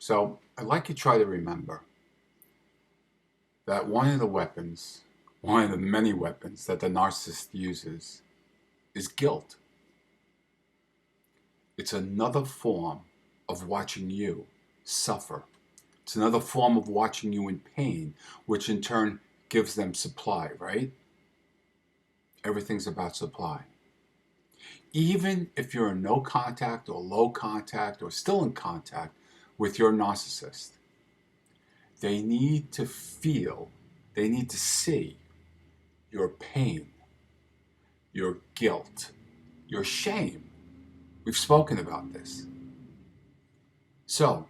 So I'd like you to try to remember that one of the weapons, one of the many weapons that the narcissist uses is guilt. It's another form of watching you suffer. It's another form of watching you in pain, which in turn gives them supply, right? Everything's about supply. Even if you're in no contact or low contact or still in contact with your narcissist, they need to feel, they need to see your pain, your guilt, your shame. We've spoken about this. So,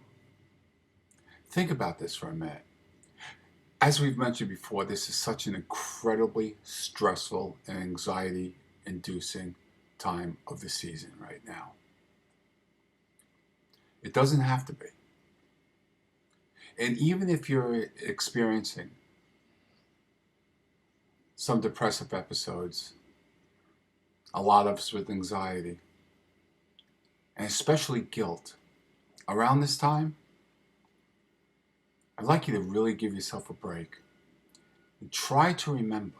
think about this for a minute. As we've mentioned before, this is such an incredibly stressful and anxiety inducing time of the season right now. It doesn't have to be. And even if you're experiencing some depressive episodes, a lot of us with anxiety, and especially guilt, around this time, I'd like you to really give yourself a break and try to remember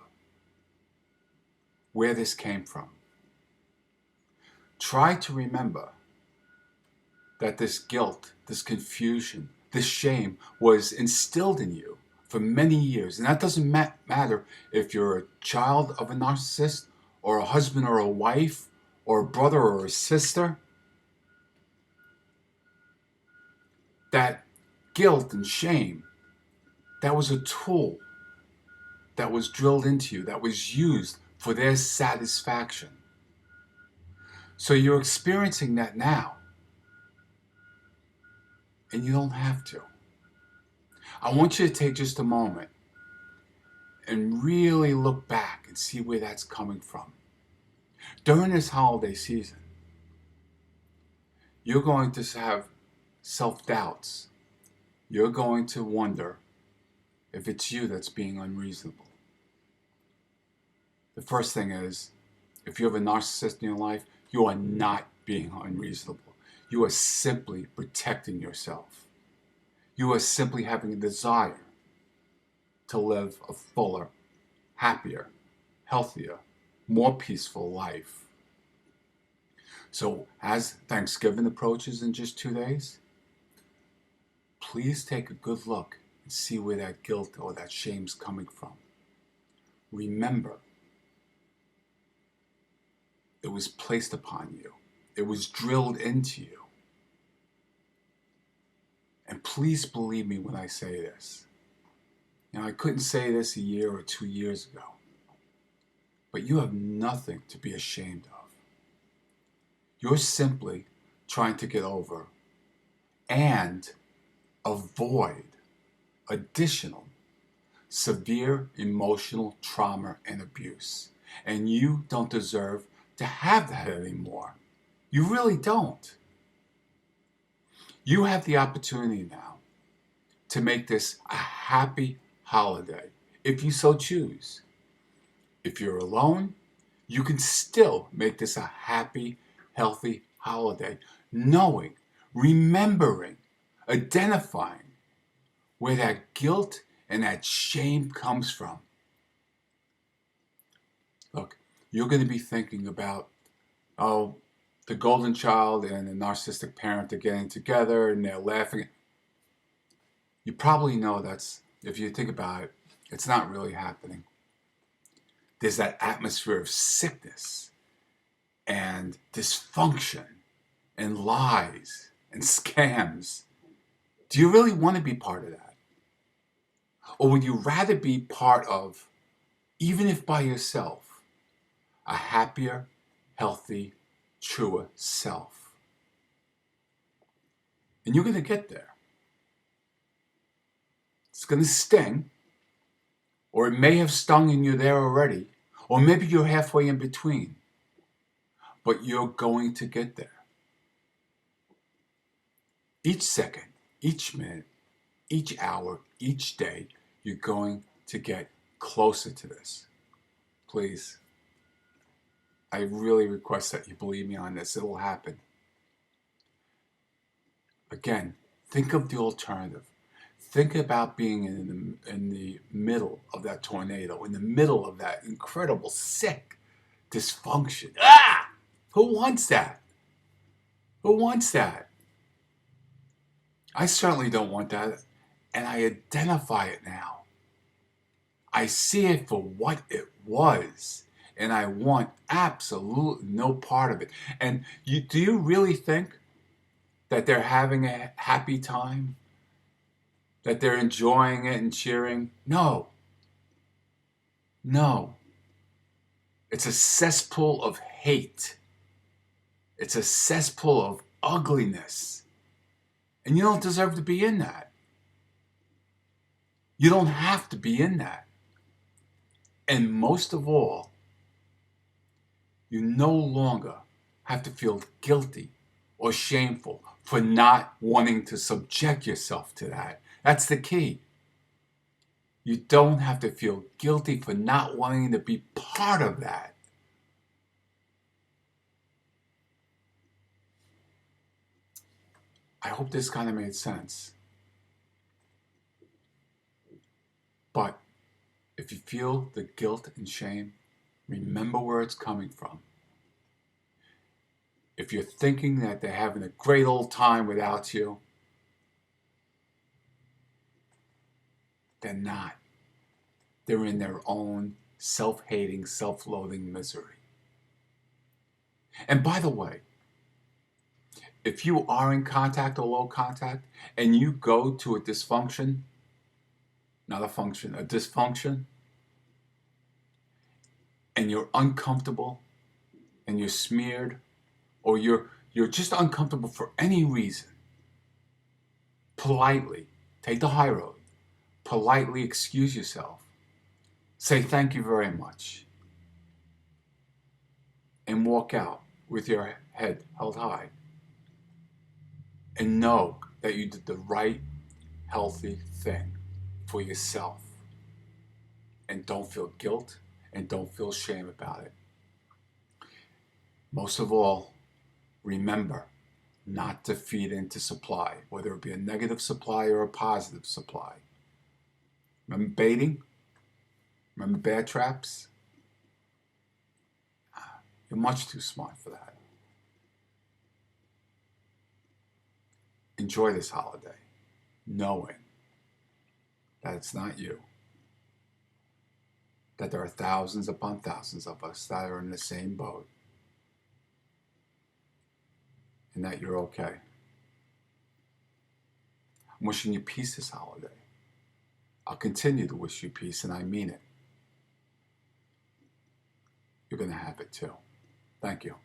where this came from. Try to remember that this guilt, this confusion, this shame was instilled in you for many years. And that doesn't matter if you're a child of a narcissist or a husband or a wife or a brother or a sister. That guilt and shame, that was a tool that was drilled into you, that was used for their satisfaction. So you're experiencing that now, and you don't have to. I want you to take just a moment and really look back and see where that's coming from. During this holiday season, you're going to have self-doubts. You're going to wonder if it's you that's being unreasonable. The first thing is, if you have a narcissist in your life, you are not being unreasonable. You are simply protecting yourself. You are simply having a desire to live a fuller, happier, healthier, more peaceful life. So as Thanksgiving approaches in just 2 days, please take a good look and see where that guilt or that shame's coming from. Remember, it was placed upon you. It was drilled into you. And please believe me when I say this. I couldn't say this a year or 2 years ago, but you have nothing to be ashamed of. You're simply trying to get over and avoid additional severe emotional trauma and abuse. And you don't deserve to have that anymore. You really don't. You have the opportunity now to make this a happy holiday, if you so choose. If you're alone, you can still make this a happy, healthy holiday, knowing, remembering, identifying where that guilt and that shame comes from. Look, you're going to be thinking about, oh, the golden child and the narcissistic parent are getting together and they're laughing. You probably know that's, if you think about it, it's not really happening. There's that atmosphere of sickness and dysfunction and lies and scams. Do you really want to be part of that? Or would you rather be part of, even if by yourself, a happier, healthy, truer self? And you're going to get there. It's going to sting, or it may have stung and you're there already, or maybe you're halfway in between, but you're going to get there. Each second, each minute, each hour, each day, you're going to get closer to this. Please, I really request that you believe me on this. It'll happen. Again, Think of the alternative. Think about being in the middle of that tornado, in the middle of that incredible, sick dysfunction. Ah! Who wants that? Who wants that? I certainly don't want that, and I identify it now. I see it for what it was, and I want absolutely no part of it. And do you really think that they're having a happy time? That they're enjoying it and cheering? No. No. It's a cesspool of hate. It's a cesspool of ugliness. And you don't deserve to be in that. You don't have to be in that. And most of all, you no longer have to feel guilty or shameful for not wanting to subject yourself to that. That's the key. You don't have to feel guilty for not wanting to be part of that. I hope this kind of made sense. But if you feel the guilt and shame, remember where it's coming from. If you're thinking that they're having a great old time without you, they're not. They're in their own self-hating, self-loathing misery. And by the way, if you are in contact or low contact and you go to a dysfunction, not a function, a dysfunction, and you're uncomfortable and you're smeared, or you're just uncomfortable for any reason, politely take the high road. Politely excuse yourself. Say thank you very much. And walk out with your head held high. And know that you did the right, healthy thing for yourself. And don't feel guilt and don't feel shame about it. Most of all, remember not to feed into supply, whether it be a negative supply or a positive supply. Remember baiting? Remember bear traps? You're much too smart for that. Enjoy this holiday, knowing that it's not you. That there are thousands upon thousands of us that are in the same boat. And that you're okay. I'm wishing you peace this holiday. I'll continue to wish you peace, and I mean it. You're going to have it too. Thank you.